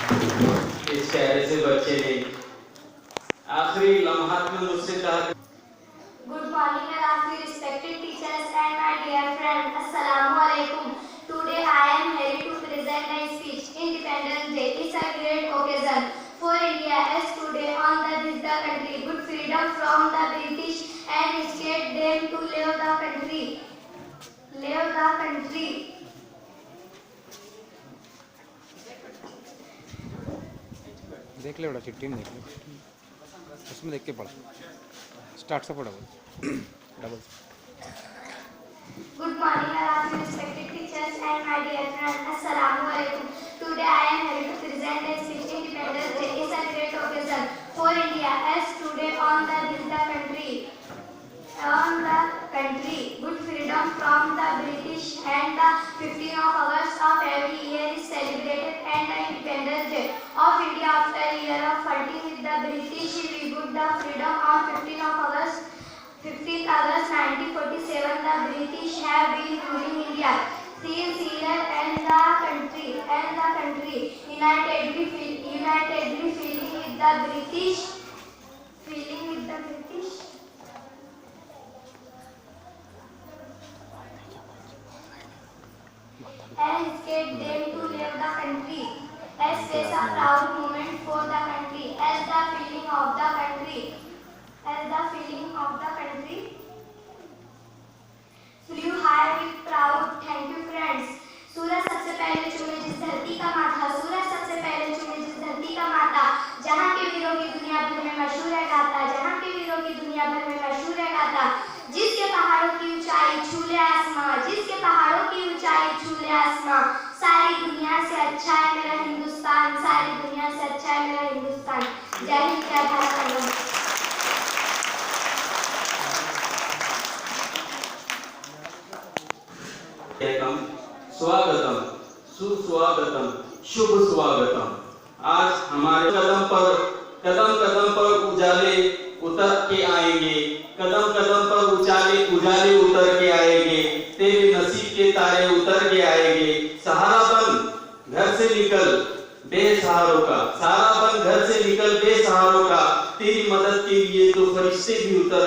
इस चेहरे से बच्चे ने आखिरी लम्हात में मुझसे कहा। Good morning, Alafi, respected teachers and my dear friends. Assalamu alaikum. Today I am here to present my speech. Independence Day is a great occasion for India as today on this the country good freedom from the British and state them to live the country. Live the country. देख ले बड़ा चिट्ठी में देख ले, उसमें देख के पढ़, स्टार्ट से पढ़ा double. Good morning, Alafi, respected teachers and my dear friends. Assalamu alaikum. Today I am here to present a speech. Independence Day is a great occasion for India as today on the country good freedom from the British and the 15th of August of every year is celebrated and the Independence Day of India after a year of fighting with the British we got the freedom on 15th August 1947. The British have been ruling India since year and the country unitedly feeling with the British and state them to leave the country as such a proud moment for the country as the feeling of the country flew high with proud. Thank you friends. सूरज सबसे पहले चुने जिस धरती का माथा, सूरज सबसे पहले चुने जिस धरती का माता, जहाँ के वीरों की दुनिया भर में मशहूर है गाथा, जहाँ के वीरों की दुनिया भर में मशहूर है गाथा, जिसके पहाड़ों की ऊंचाई छूले आसमां, जिसके पहाड़ों की ऊंचाई छूले आसमां, सारी दुनिया से अच्छा है मेरा हिंदुस्तान, सारी दुनिया से अच्छा है मेरा हिंदुस्तान। जय हिंद, जय भारत। स्वागतम, सुस्वागतम, शुभ स्वागतम। आज हमारे कदम कदम पर उजाले उतर के आएंगे, कदम कदम पर उजाले उतर के आएंगे, तेरे नसीब के तारे उतर के आएंगे। सहारा बन घर से निकल बेसहारों का, सहारा बन घर से निकल बेसहारों का, तेरी मदद के लिए तो फरिश्ते भी उतर